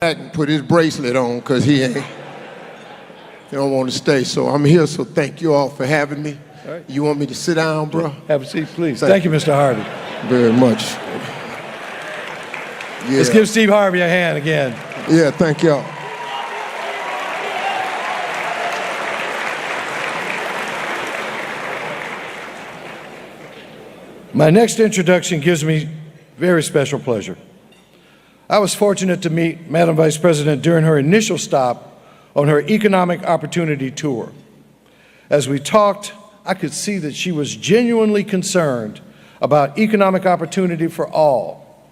back and put his bracelet on because he don't want to stay. So I'm here, so thank you all for having me. All right. You want me to sit down, bro? Have a seat, please. Thank you, Mr. Harvey. Very much. Yeah. Let's give Steve Harvey a hand again. Yeah, thank y'all. My next introduction gives me very special pleasure. I was fortunate to meet Madam Vice President during her initial stop on her economic opportunity tour. As we talked, I could see that she was genuinely concerned about economic opportunity for all.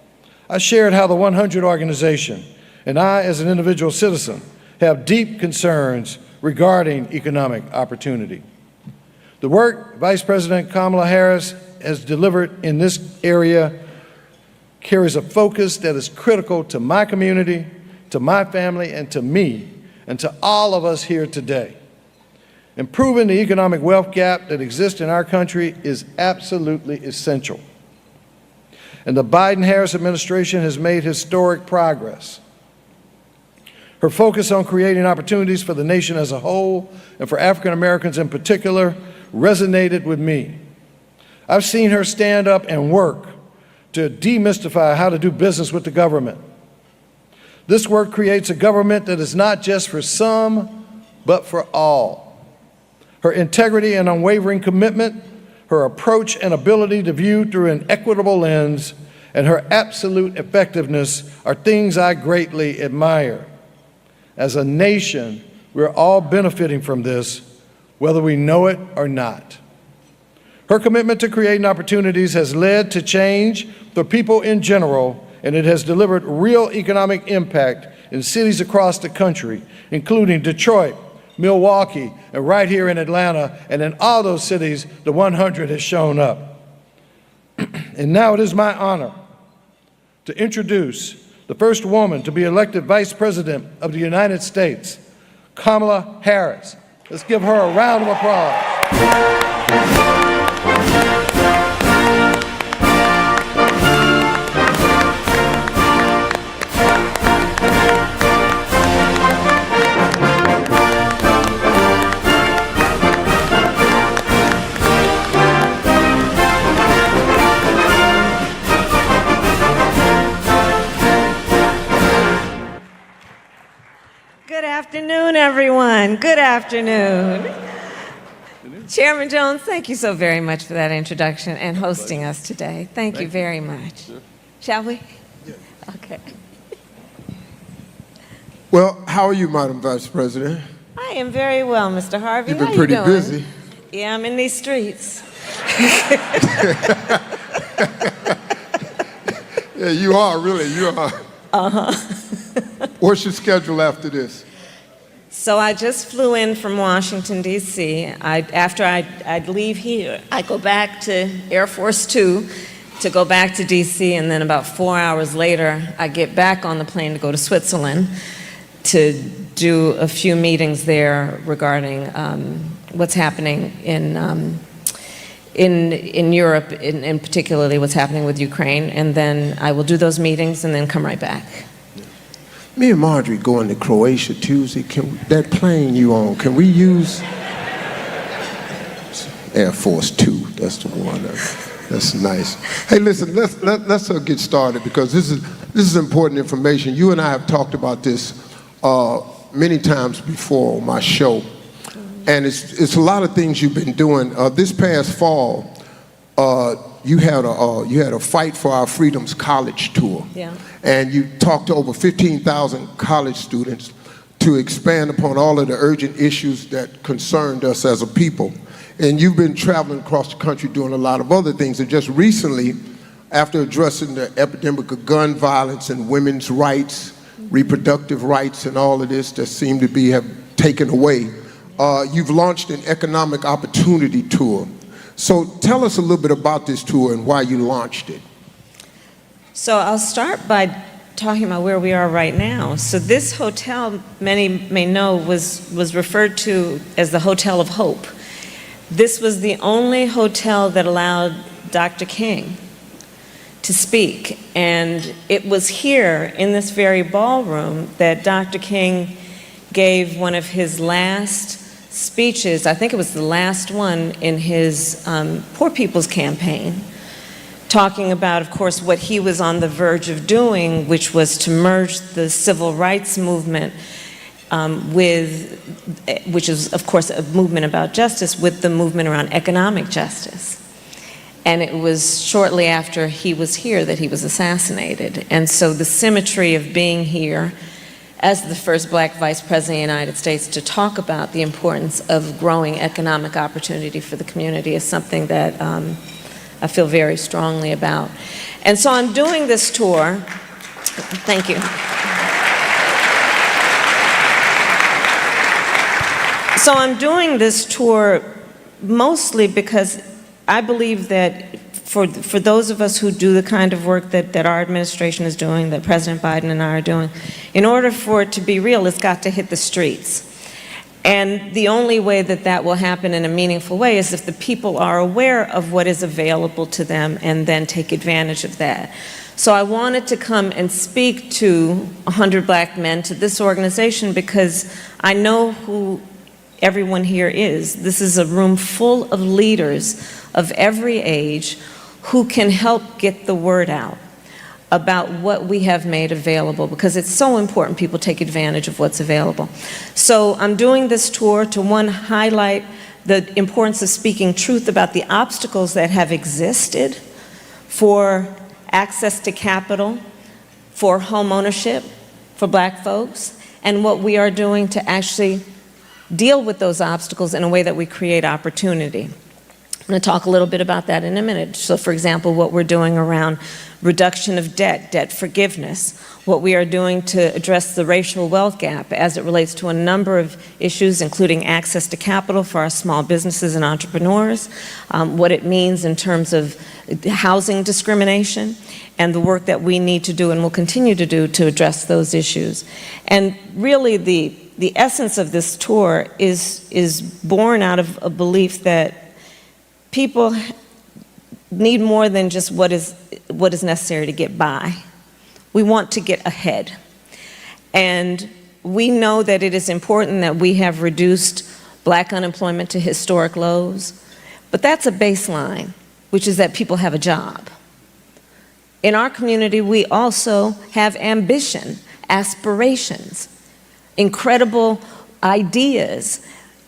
I shared how the 100 organization and I, as an individual citizen, have deep concerns regarding economic opportunity. The work Vice President Kamala Harris has delivered in this area carries a focus that is critical to my community, to my family, and to me, and to all of us here today. Improving the economic wealth gap that exists in our country is absolutely essential. And the Biden-Harris administration has made historic progress. Her focus on creating opportunities for the nation as a whole, and for African Americans in particular, resonated with me. I've seen her stand up and work to demystify how to do business with the government. This work creates a government that is not just for some, but for all. Her integrity and unwavering commitment, her approach and ability to view through an equitable lens, and her absolute effectiveness are things I greatly admire. As a nation, we're all benefiting from this, whether we know it or not. Her commitment to creating opportunities has led to change for people in general, and it has delivered real economic impact in cities across the country, including Detroit, Milwaukee, and right here in Atlanta, and in all those cities, the 100 has shown up. And now it is my honor to introduce the first woman to be elected Vice President of the United States, Kamala Harris. Let's give her a round of applause. Good afternoon, everyone. Good afternoon. Chairman Jones, thank you so very much for that introduction and hosting us today. Thank you very much. Sure. Shall we? Yeah. Okay. Well, how are you, Madam Vice President? I am very well, Mr. Harvey. You've been How pretty you doing? busy. Yeah, I'm in these streets. Yeah, you are, really, you are. Uh-huh. What's your schedule after this? So I just flew in from Washington, D.C. After I'd leave here, I go back to Air Force Two to go back to D.C., and then about 4 hours later, I get back on the plane to go to Switzerland to do a few meetings there regarding what's happening in Europe, and particularly what's happening with Ukraine. And then I will do those meetings and then come right back. Me and Marjorie going to Croatia Tuesday. That plane you on, can we use Air Force Two? That's the one. That's nice. Hey, listen, let's get started because this is important information. You and I have talked about this many times before on my show, and it's a lot of things you've been doing. This past fall, you had a Fight for Our Freedoms college tour. Yeah. And you talked to over 15,000 college students to expand upon all of the urgent issues that concerned us as a people. And you've been traveling across the country doing a lot of other things. And just recently, after addressing the epidemic of gun violence and women's rights, reproductive rights, and all of this that seem to have taken away, you've launched an economic opportunity tour. So tell us a little bit about this tour and why you launched it. So I'll start by talking about where we are right now. So this hotel, many may know, was referred to as the Hotel of Hope. This was the only hotel that allowed Dr. King to speak. And it was here in this very ballroom that Dr. King gave one of his last speeches. I think it was the last one in his Poor People's Campaign, talking about, of course, what he was on the verge of doing, which was to merge the civil rights movement which is, of course, a movement about justice, with the movement around economic justice. And it was shortly after he was here that he was assassinated. And so the symmetry of being here as the first black vice president of the United States to talk about the importance of growing economic opportunity for the community is something that I feel very strongly about. And so I'm doing this tour. Thank you. So I'm doing this tour mostly because I believe that for those of us who do the kind of work that our administration is doing, that President Biden and I are doing, in order for it to be real, it's got to hit the streets. And the only way that that will happen in a meaningful way is if the people are aware of what is available to them and then take advantage of that. So I wanted to come and speak to 100 black men, to this organization, because I know who everyone here is. This is a room full of leaders of every age who can help get the word out about what we have made available, because it's so important people take advantage of what's available. So I'm doing this tour to, one, highlight the importance of speaking truth about the obstacles that have existed for access to capital, for home ownership, for black folks, and what we are doing to actually deal with those obstacles in a way that we create opportunity. I'm going to talk a little bit about that in a minute. So, for example, what we're doing around reduction of debt, debt forgiveness, what we are doing to address the racial wealth gap as it relates to a number of issues, including access to capital for our small businesses and entrepreneurs, what it means in terms of housing discrimination, and the work that we need to do and will continue to do to address those issues. And really, the essence of this tour is born out of a belief that people need more than just what is necessary to get by. We want to get ahead. And we know that it is important that we have reduced black unemployment to historic lows, but that's a baseline, which is that people have a job. In our community, we also have ambition, aspirations, incredible ideas,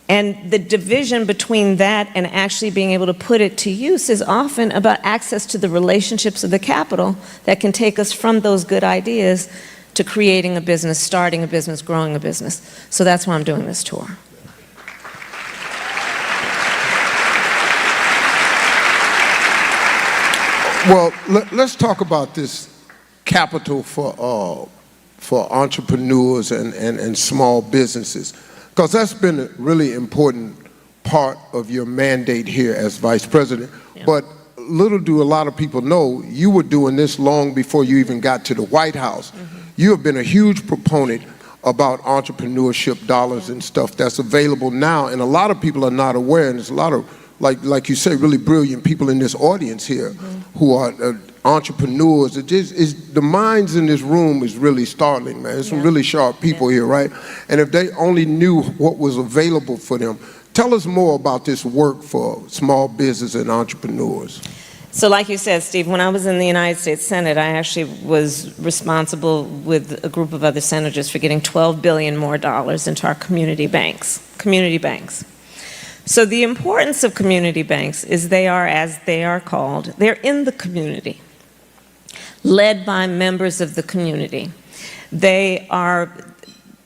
and the division between that and actually being able to put it to use is often about access to the relationships of the capital that can take us from those good ideas to creating a business, starting a business, growing a business. So that's why I'm doing this tour. Well, let's talk about this capital for entrepreneurs and small businesses, because that's been a really important part of your mandate here as vice president. Yeah. But little do a lot of people know, you were doing this long before you even got to the White House. Mm-hmm. You have been a huge proponent about entrepreneurship dollars and stuff that's available now, and a lot of people are not aware, and there's a lot of, like you say, really brilliant people in this audience here who are entrepreneurs. The minds in this room is really startling, man. There's some really sharp people here, right? And if they only knew what was available for them. Tell us more about this work for small business and entrepreneurs. So like you said, Steve, when I was in the United States Senate, I actually was responsible with a group of other senators for getting $12 billion more into our community banks. So the importance of community banks is they are, as they are called, they're in the community, led by members of the community. They are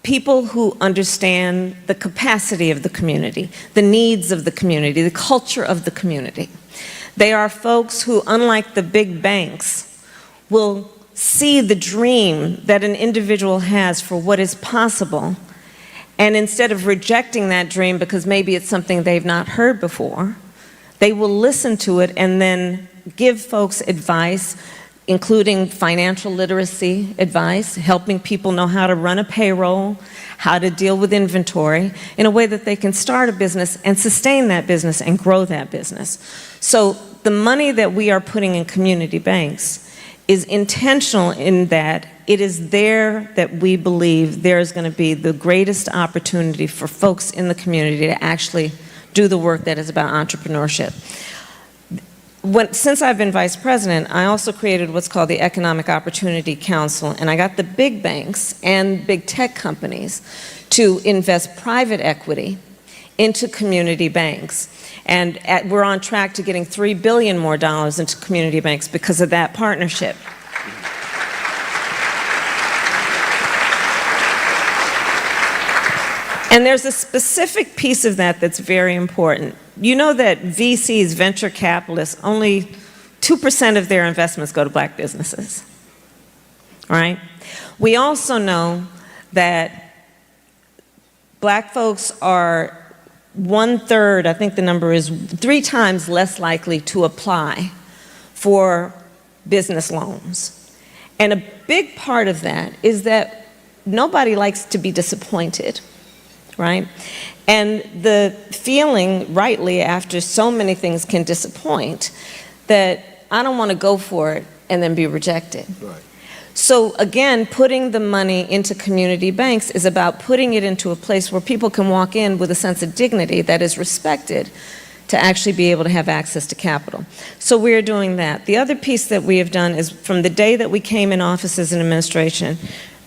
people who understand the capacity of the community, the needs of the community, the culture of the community. They are folks who, unlike the big banks, will see the dream that an individual has for what is possible, and instead of rejecting that dream because maybe it's something they've not heard before, they will listen to it and then give folks advice, including financial literacy advice, helping people know how to run a payroll, how to deal with inventory in a way that they can start a business and sustain that business and grow that business. So the money that we are putting in community banks is intentional in that it is there that we believe there is going to be the greatest opportunity for folks in the community to actually do the work that is about entrepreneurship. Since I've been vice president, I also created what's called the Economic Opportunity Council, and I got the big banks and big tech companies to invest private equity into community banks. And we're on track to getting $3 billion more into community banks because of that partnership. And there's a specific piece of that that's very important. You know that VCs, venture capitalists, only 2% of their investments go to black businesses, right? We also know that black folks are 1/3, I think the number is 3 times less likely to apply for business loans. And a big part of that is that nobody likes to be disappointed, right? And the feeling, rightly, after so many things can disappoint, that I don't want to go for it and then be rejected. Right. So again, putting the money into community banks is about putting it into a place where people can walk in with a sense of dignity that is respected to actually be able to have access to capital. So we're doing that. The other piece that we have done is from the day that we came in office as an administration,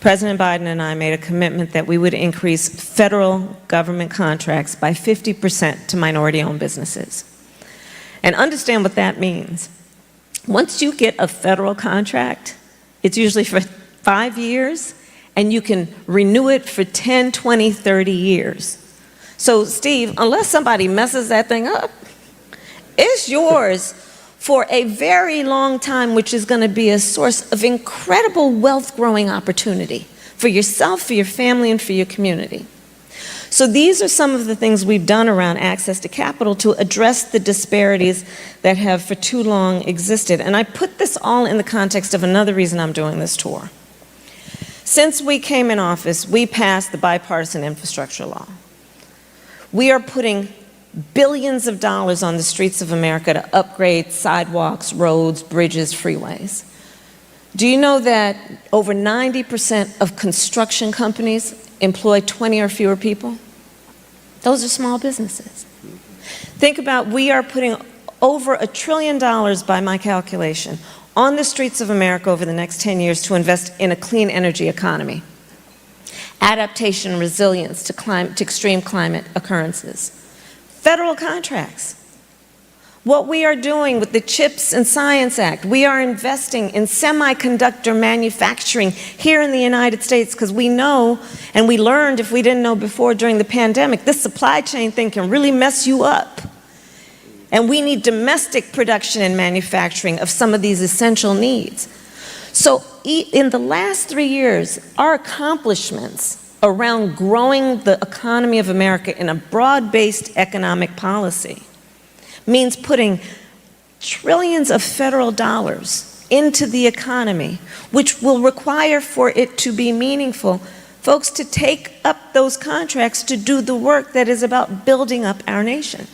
President Biden and I made a commitment that we would increase federal government contracts by 50% to minority-owned businesses. And understand what that means. Once you get a federal contract, it's usually for 5 years, and you can renew it for 10, 20, 30 years. So, Steve, unless somebody messes that thing up, it's yours for a very long time, which is going to be a source of incredible wealth-growing opportunity for yourself, for your family, and for your community. So these are some of the things we've done around access to capital to address the disparities that have for too long existed. And I put this all in the context of another reason I'm doing this tour. Since we came in office, we passed the bipartisan infrastructure law. We are putting billions of dollars on the streets of America to upgrade sidewalks, roads, bridges, freeways. Do you know that over 90% of construction companies employ 20 or fewer people? Those are small businesses. Think about, we are putting over $1 trillion, by my calculation, on the streets of America over the next 10 years to invest in a clean energy economy, adaptation, resilience to extreme climate occurrences. Federal contracts. What we are doing with the CHIPS and Science Act, we are investing in semiconductor manufacturing here in the United States because we know, and we learned if we didn't know before during the pandemic, this supply chain thing can really mess you up. And we need domestic production and manufacturing of some of these essential needs. So in the last 3 years, our accomplishments around growing the economy of America in a broad-based economic policy means putting trillions of federal dollars into the economy, which will require for it to be meaningful, folks to take up those contracts to do the work that is about building up our nation.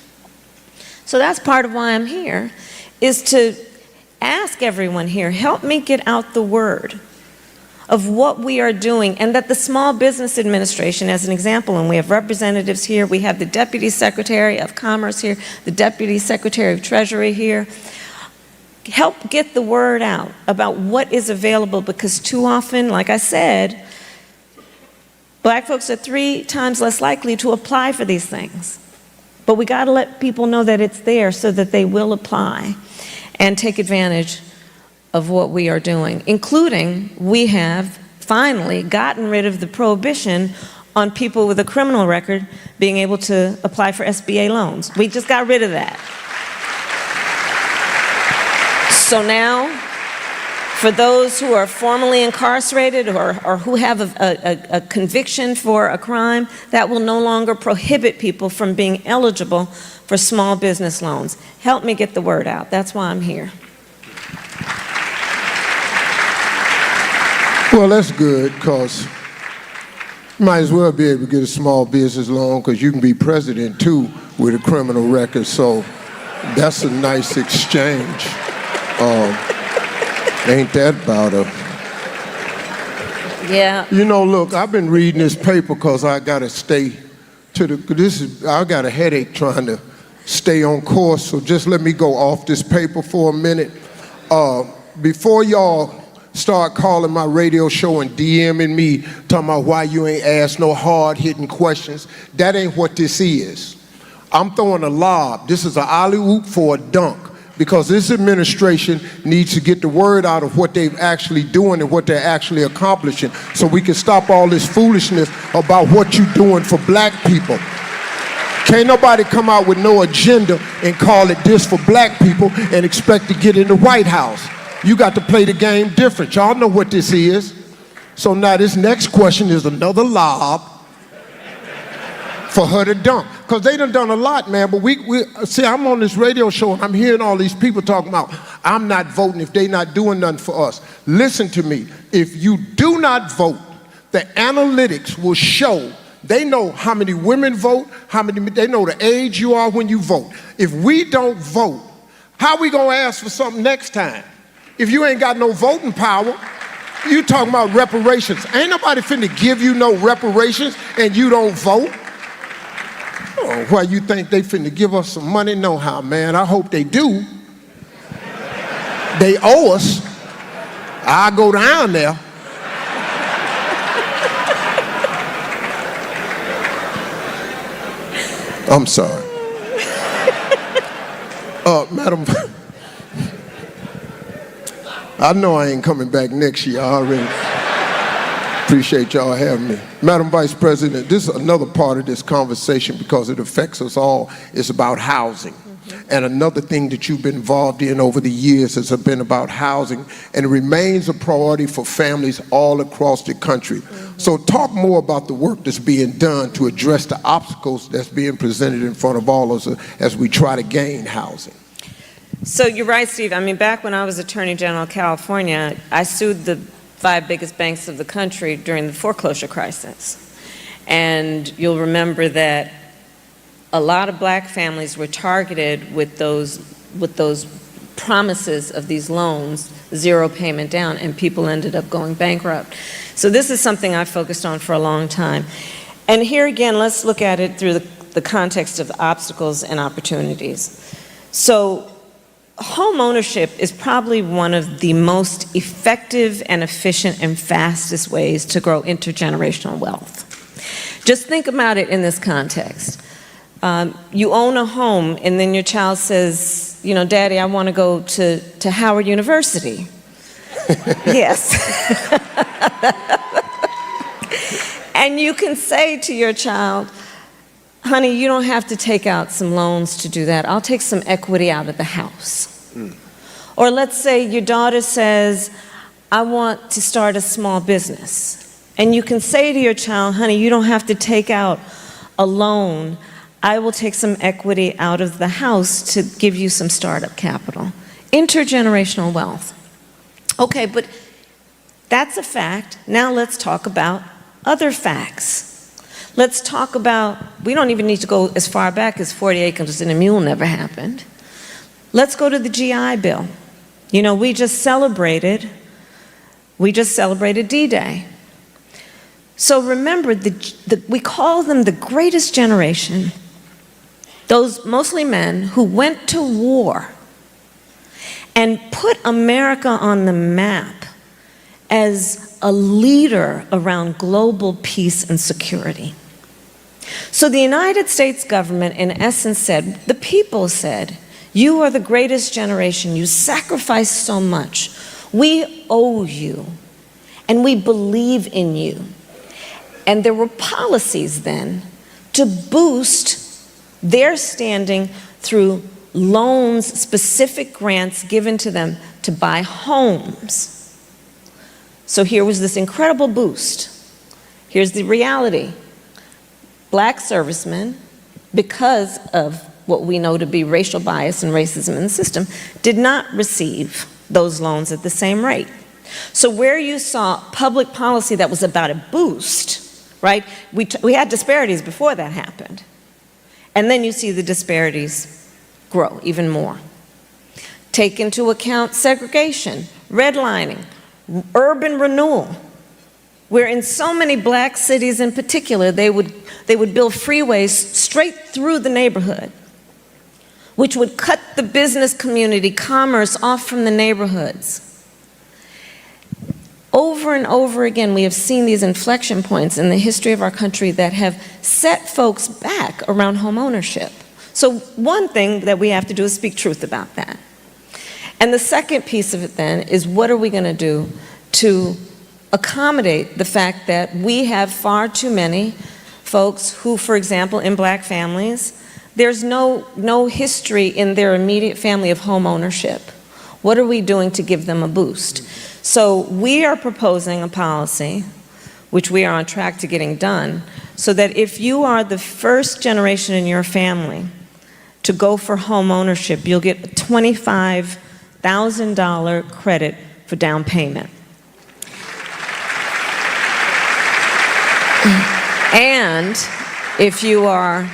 So that's part of why I'm here, is to ask everyone here, help me get out the word of what we are doing, and that the Small Business Administration, as an example, and we have representatives here, we have the Deputy Secretary of Commerce here, the Deputy Secretary of Treasury here, help get the word out about what is available, because too often, like I said, black folks are 3 times less likely to apply for these things. But we got to let people know that it's there so that they will apply and take advantage of what we are doing, including we have finally gotten rid of the prohibition on people with a criminal record being able to apply for SBA loans. We just got rid of that. So now, for those who are formally incarcerated or who have a conviction for a crime, that will no longer prohibit people from being eligible for small business loans. Help me get the word out. That's why I'm here. Well, that's good, because you might as well be able to get a small business loan, because you can be president too with a criminal record, so that's a nice exchange. Ain't that about a... Yeah. You know, look, I've been reading this paper because I got to stay to the... I got a headache trying to stay on course, so just let me go off this paper for a minute. Before y'all start calling my radio show and DMing me, talking about why you ain't asked no hard-hitting questions, that ain't what this is. I'm throwing a lob. This is an alley-oop for a dunk, because this administration needs to get the word out of what they're actually doing and what they're actually accomplishing, so we can stop all this foolishness about what you're doing for black people. Can't nobody come out with no agenda and call it this for black people and expect to get in the White House. You got to play the game different. Y'all know what this is. So now this next question is another lob for her to dunk. Because they done a lot, man. But see, I'm on this radio show and I'm hearing all these people talking about, I'm not voting if they not doing nothing for us. Listen to me. If you do not vote, the analytics will show. They know how many women vote, they know the age you are when you vote. If we don't vote, how we gonna ask for something next time? If you ain't got no voting power, you talking about reparations. Ain't nobody finna give you no reparations and you don't vote. Oh, why you think they finna give us some money? No how, man. I hope they do. They owe us. I'll go down there. I'm sorry. Madam, I know I ain't coming back next year. I already appreciate y'all having me. Madam Vice President, this is another part of this conversation because it affects us all. It's about housing. And another thing that you've been involved in over the years has been about housing, and it remains a priority for families all across the country. So talk more about the work that's being done to address the obstacles that's being presented in front of all of us as we try to gain housing. So you're right, Steve. I mean, back when I was Attorney General of California, I sued the 5 biggest banks of the country during the foreclosure crisis. And you'll remember that a lot of black families were targeted with those promises of these loans, 0 payment down, and people ended up going bankrupt. So this is something I focused on for a long time. And here again, let's look at it through the context of obstacles and opportunities. So home ownership is probably one of the most effective and efficient and fastest ways to grow intergenerational wealth. Just think about it in this context. You own a home and then your child says, you know, Daddy, I want to go to Howard University. Yes. And you can say to your child, honey, you don't have to take out some loans to do that. I'll take some equity out of the house. Or let's say your daughter says, I want to start a small business. And you can say to your child, honey, you don't have to take out a loan. I will take some equity out of the house to give you some startup capital. Intergenerational wealth. Okay, but that's a fact. Now let's talk about other facts. Let's talk about, we don't even need to go as far back as 40 acres and a mule never happened. Let's go to the GI Bill. You know, we just celebrated D-Day. So remember, we call them the greatest generation, those mostly men who went to war and put America on the map as a leader around global peace and security. So the United States government, in essence, said, the people said, you are the greatest generation. You sacrificed so much. We owe you, and we believe in you. And there were policies then to boost their standing through loans, specific grants given to them to buy homes. So here was this incredible boost. Here's the reality. Black servicemen, because of what we know to be racial bias and racism in the system, did not receive those loans at the same rate. So where you saw public policy that was about a boost, right? We had disparities before that happened. And then you see the disparities grow even more. Take into account segregation, redlining, urban renewal, where in so many black cities in particular, they would build freeways straight through the neighborhood, which would cut the business community, commerce off from the neighborhoods. Over and over again, we have seen these inflection points in the history of our country that have set folks back around home ownership. So one thing that we have to do is speak truth about that. And the second piece of it then is, what are we going to do to accommodate the fact that we have far too many folks who, for example, in black families, there's no history in their immediate family of home ownership. What are we doing to give them a boost? So we are proposing a policy, which we are on track to getting done, so that if you are the first generation in your family to go for home ownership, you'll get a $25,000 credit for down payment. And if you are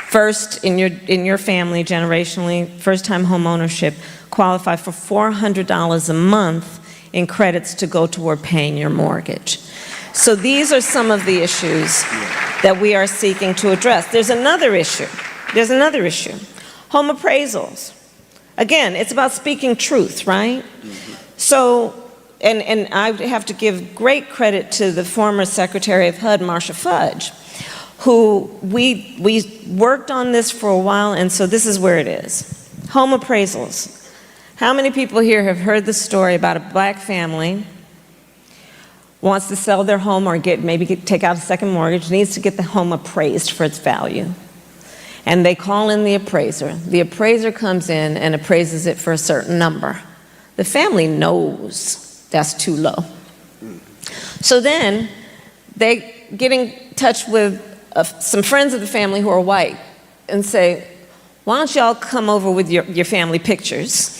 first in your family generationally, first-time home ownership, qualify for $400 a month in credits to go toward paying your mortgage. So these are some of the issues that we are seeking to address. There's another issue. Home appraisals. Again, it's about speaking truth, right? So, and I have to give great credit to the former Secretary of HUD, Marcia Fudge, who we worked on this for a while, and so this is where it is. Home appraisals. How many people here have heard the story about a black family wants to sell their home or take out a second mortgage, needs to get the home appraised for its value? And they call in the appraiser. The appraiser comes in and appraises it for a certain number. The family knows that's too low. So then they get in touch with some friends of the family who are white and say, why don't y'all come over with your family pictures?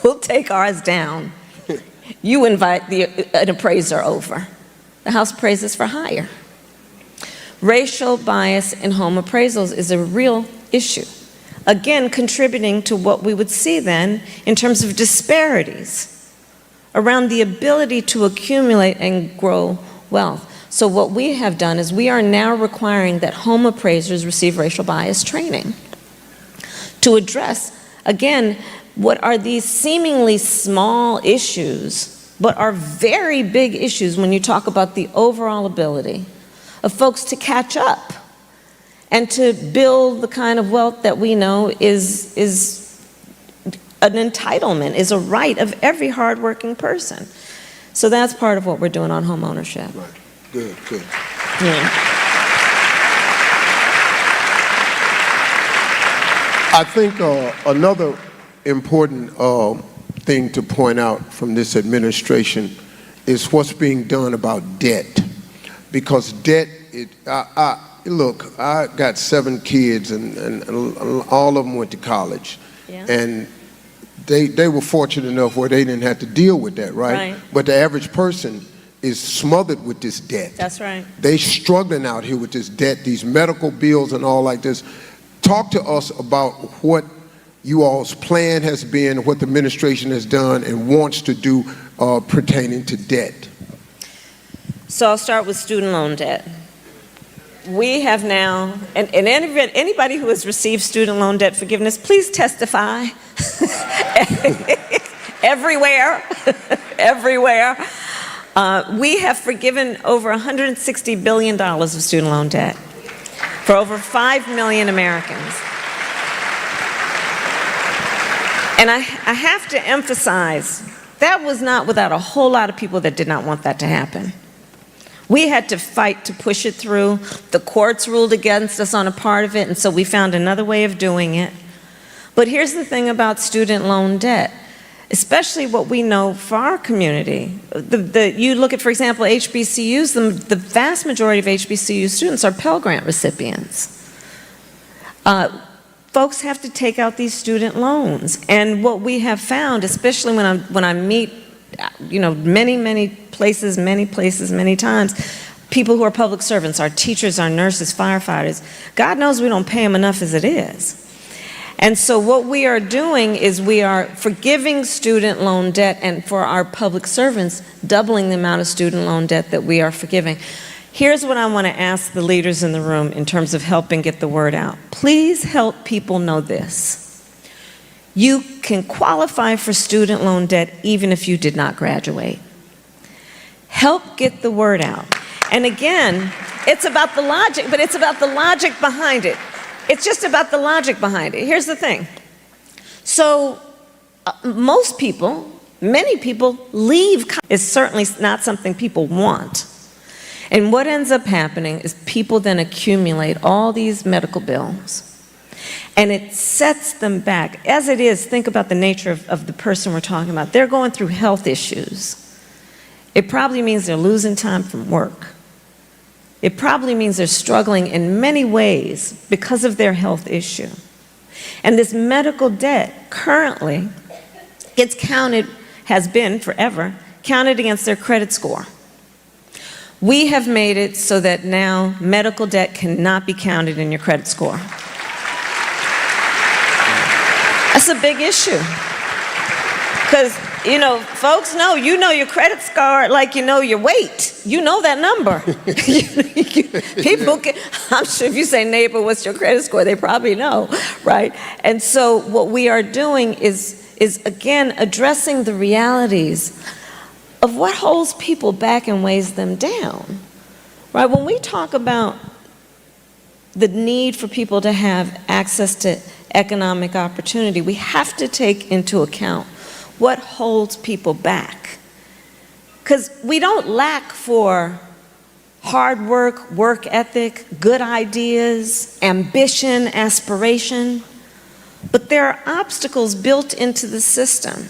We'll take ours down. You invite an appraiser over. The house appraises for higher. Racial bias in home appraisals is a real issue. Again, contributing to what we would see then in terms of disparities around the ability to accumulate and grow wealth. So what we have done is we are now requiring that home appraisers receive racial bias training to address, again, what are these seemingly small issues, but are very big issues when you talk about the overall ability of folks to catch up and to build the kind of wealth that we know is an entitlement, is a right of every hardworking person. So that's part of what we're doing on home ownership. Right. Good. Yeah. I think another important thing to point out from this administration is what's being done about debt. Because debt, look, I got 7 kids and all of them went to college. Yeah. And they were fortunate enough where they didn't have to deal with that, right? But the average person is smothered with this debt. That's right. They struggling out here with this debt, these medical bills and all like this. Talk to us about what you all's plan has been, what the administration has done and wants to do pertaining to debt. So I'll start with student loan debt. We have now, and anybody who has received student loan debt forgiveness, please testify. Everywhere. We have forgiven over $160 billion of student loan debt for over 5 million Americans. And I have to emphasize, that was not without a whole lot of people that did not want that to happen. We had to fight to push it through. The courts ruled against us on a part of it, and so we found another way of doing it. But here's the thing about student loan debt, especially what we know for our community. You look at, for example, HBCUs, the vast majority of HBCU students are Pell Grant recipients. Folks have to take out these student loans. And what we have found, especially when I meet, many places, many times, people who are public servants, our teachers, our nurses, firefighters, God knows we don't pay them enough as it is. And so what we are doing is we are forgiving student loan debt, and for our public servants, doubling the amount of student loan debt that we are forgiving. Here's what I want to ask the leaders in the room in terms of helping get the word out. Please help people know this. You can qualify for student loan debt even if you did not graduate. Help get the word out. And again, it's about the logic, but it's about the logic behind it. It's just about the logic behind it. Here's the thing. So most people, many people leave. It's certainly not something people want. And what ends up happening is people then accumulate all these medical bills, and it sets them back. As it is, think about the nature of the person we're talking about. They're going through health issues. It probably means they're losing time from work. It probably means they're struggling in many ways because of their health issue. And this medical debt currently gets counted, has been forever, counted against their credit score. We have made it so that now medical debt cannot be counted in your credit score. That's a big issue. Because, you know, folks know, you know your credit score like you know your weight. You know that number. People can, I'm sure if you say, neighbor, what's your credit score? They probably know, right? And so what we are doing is again, addressing the realities of what holds people back and weighs them down, right? When we talk about the need for people to have access to economic opportunity, we have to take into account what holds people back. Because we don't lack for hard work, work ethic, good ideas, ambition, aspiration, but there are obstacles built into the system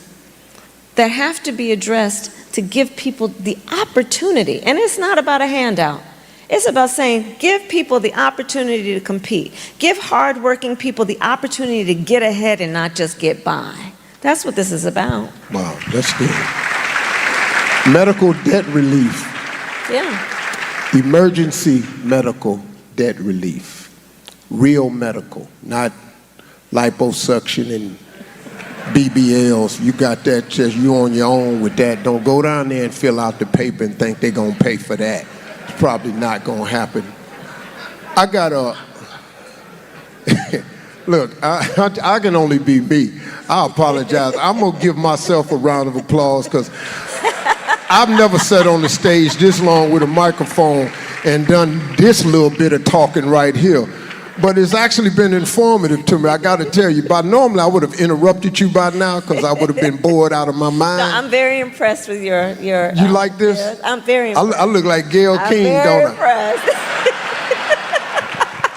that have to be addressed to give people the opportunity. And it's not about a handout. It's about saying, give people the opportunity to compete. Give hardworking people the opportunity to get ahead and not just get by. That's what this is about. Wow, that's good. Medical debt relief. Yeah. Emergency medical debt relief. Real medical, not liposuction and BBLs. You got that, just you on your own with that. Don't go down there and fill out the paper and think they're gonna pay for that. It's probably not gonna happen. I got a, look, I can only be me. I apologize. I'm gonna give myself a round of applause because I've never sat on the stage this long with a microphone and done this little bit of talking right here. But it's actually been informative to me. I got to tell you, normally I would have interrupted you by now because I would have been bored out of my mind. No, I'm very impressed with your You like this? Yes, I'm very impressed. I look like Gayle King, I'm don't I? very impressed.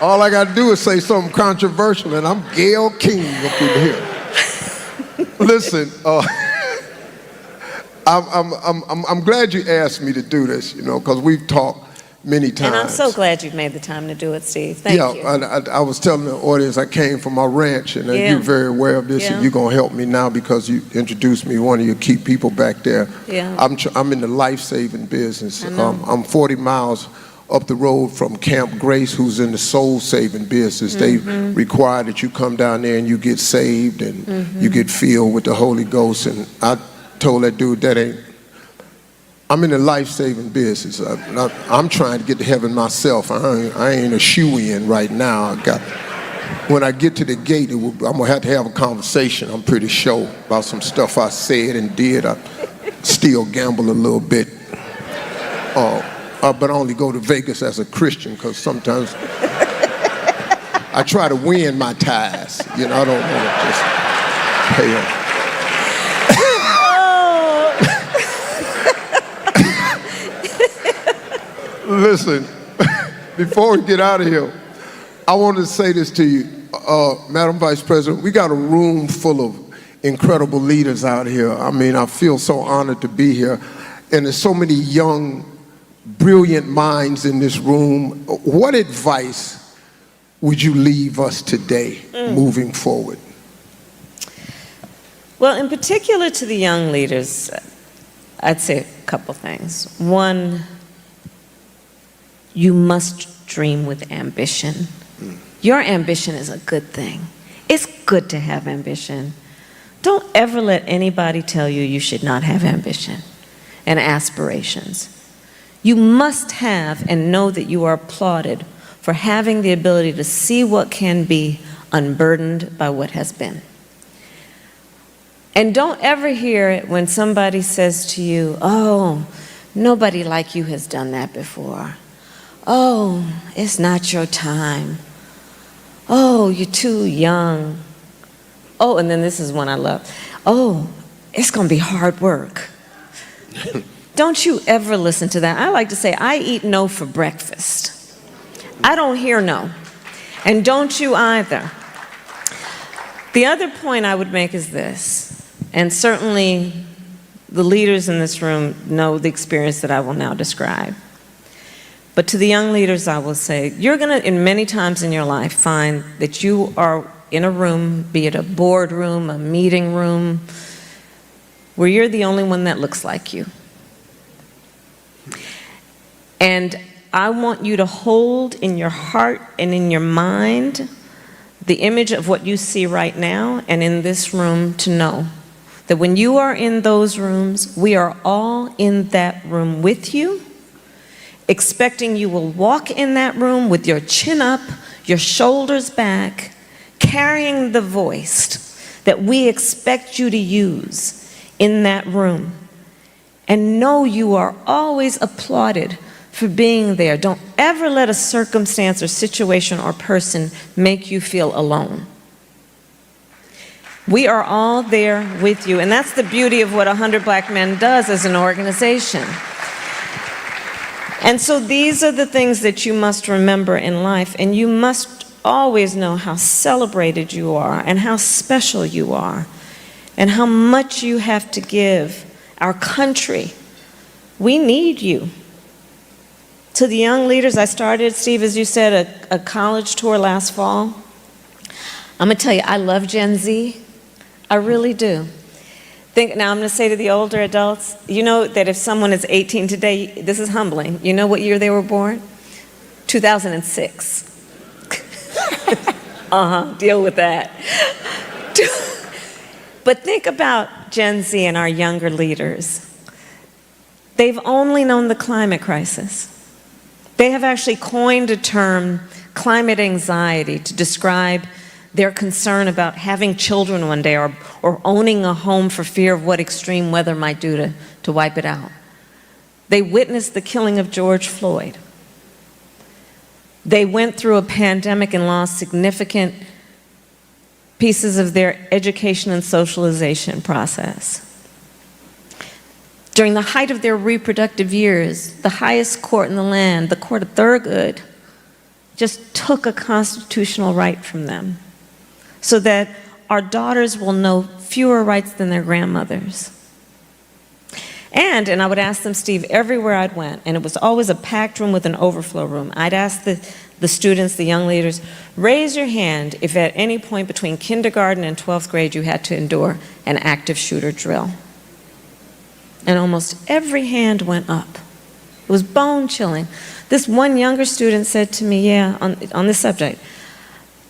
All I got to do is say something controversial, and I'm Gayle King up in here. Listen, I'm glad you asked me to do this, you know, because we've talked many times. And I'm so glad you've made the time to do it, Steve. Thank you. I was telling the audience I came from my ranch, and Yeah. you're very aware of this, Yeah. and you're going to help me now because you introduced me, one of your key people back there. Yeah. I'm in the life-saving business. I know. I'm 40 miles up the road from Camp Grace, who's in the soul-saving business. They require that you come down there and you get saved and you get filled with the Holy Ghost. And I told that dude that ain't, I'm in the life-saving business. I'm trying to get to heaven myself. I ain't a shoe-in right now. When I get to the gate, I'm gonna have to have a conversation, I'm pretty sure, about some stuff I said and did. I still gamble a little bit. But I only go to Vegas as a Christian because sometimes I try to win my ties. You know, I don't want to just pay them. Listen, before we get out of here, I wanted to say this to you, Madam Vice President. We got a room full of incredible leaders out here. I mean, I feel so honored to be here. And there's so many young, brilliant minds in this room. What advice would you leave us today moving forward? Well, in particular to the young leaders, I'd say a couple things. One, you must dream with ambition. Your ambition is a good thing. It's good to have ambition. Don't ever let anybody tell you you should not have ambition and aspirations. You must have and know that you are applauded for having the ability to see what can be unburdened by what has been. And don't ever hear it when somebody says to you, oh, nobody like you has done that before. Oh, it's not your time. Oh, you're too young. Oh, and then this is one I love. Oh, it's going to be hard work. Don't you ever listen to that. I like to say, I eat no for breakfast. I don't hear no. And don't you either. The other point I would make is this, and certainly the leaders in this room know the experience that I will now describe. But to the young leaders, I will say, you're going to, in many times in your life, find that you are in a room, be it a boardroom, a meeting room, where you're the only one that looks like you. And I want you to hold in your heart and in your mind the image of what you see right now and in this room, to know that when you are in those rooms, we are all in that room with you, expecting you will walk in that room with your chin up, your shoulders back, carrying the voice that we expect you to use in that room. And know you are always applauded for being there. Don't ever let a circumstance or situation or person make you feel alone. We are all there with you, and that's the beauty of what 100 Black Men does as an organization. And so these are the things that you must remember in life, and you must always know how celebrated you are and how special you are and how much you have to give our country. We need you. To the young leaders, I started, Steve, as you said, a college tour last fall. I'm going to tell you, I love Gen Z. I really do. Now I'm going to say to the older adults, you know that if someone is 18 today, this is humbling. You know what year they were born? 2006. Deal with that. But think about Gen Z and our younger leaders. They've only known the climate crisis. They have actually coined a term, climate anxiety, to describe their concern about having children one day or owning a home for fear of what extreme weather might do to wipe it out. They witnessed the killing of George Floyd. They went through a pandemic and lost significant pieces of their education and socialization process. During the height of their reproductive years, the highest court in the land, the Court of Thurgood, just took a constitutional right from them so that our daughters will know fewer rights than their grandmothers. And I would ask them, Steve, everywhere I'd went, and it was always a packed room with an overflow room, I'd ask the students, the young leaders, raise your hand if at any point between kindergarten and 12th grade you had to endure an active shooter drill. And almost every hand went up. It was bone-chilling. This one younger student said to me, on this subject,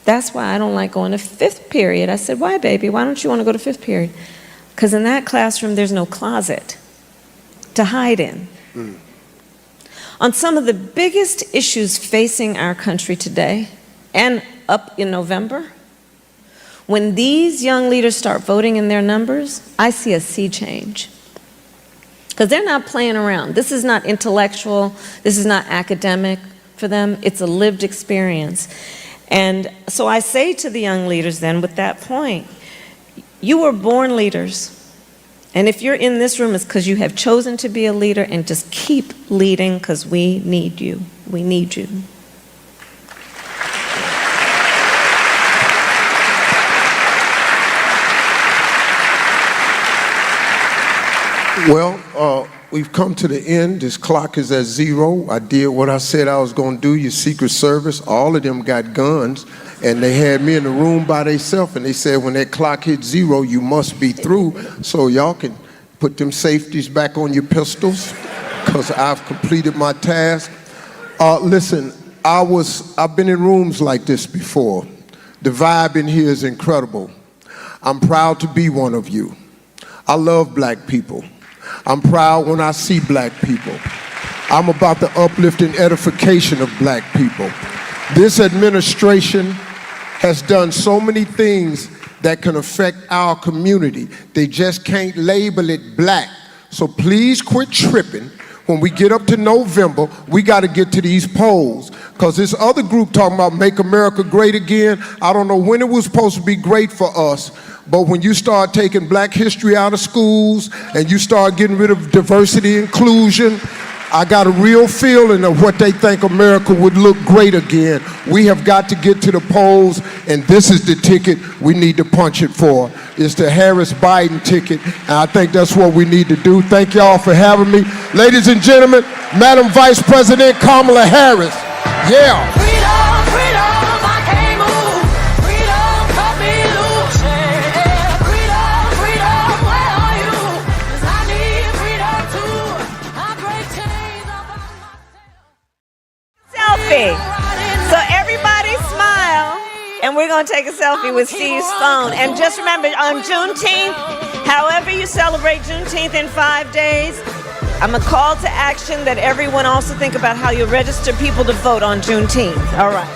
that's why I don't like going to fifth period. I said, why, baby? Why don't you want to go to fifth period? Because in that classroom, there's no closet to hide in. On some of the biggest issues facing our country today, and up in November, when these young leaders start voting in their numbers, I see a sea change. Because they're not playing around. This is not intellectual. This is not academic for them. It's a lived experience. And so I say to the young leaders then, with that point, you were born leaders. And if you're in this room, it's because you have chosen to be a leader, and just keep leading, because we need you. We need you. Well, we've come to the end. This clock is at 0. I did what I said I was going to do. Your Secret Service, all of them got guns, and they had me in the room by themselves, and they said when that clock hits 0, you must be through, so y'all can put them safeties back on your pistols, because I've completed my task. Listen, I've been in rooms like this before. The vibe in here is incredible. I'm proud to be one of you. I love black people. I'm proud when I see black people. I'm about the uplift and edification of black people. This administration has done so many things that can affect our community. They just can't label it black. So please quit tripping. When we get up to November, we got to get to these polls. Because this other group talking about make America great again, I don't know when it was supposed to be great for us, but when you start taking black history out of schools and you start getting rid of diversity inclusion, I got a real feeling of what they think America would look great again. We have got to get to the polls, and this is the ticket we need to punch it for. It's the Harris-Biden ticket, and I think that's what we need to do. Thank y'all for having me. Ladies and gentlemen, Madam Vice President Kamala Harris. Yeah. Freedom, freedom, I can't move. Freedom, cut me loose. Yeah. Freedom, freedom, where are you? 'Cause I need freedom too. I break chains up on myself. Selfie. So everybody smile, and we're going to take a selfie with Steve's phone. And just remember, on Juneteenth, however you celebrate Juneteenth in 5 days, I'm a call to action that everyone also think about how you register people to vote on Juneteenth. All right.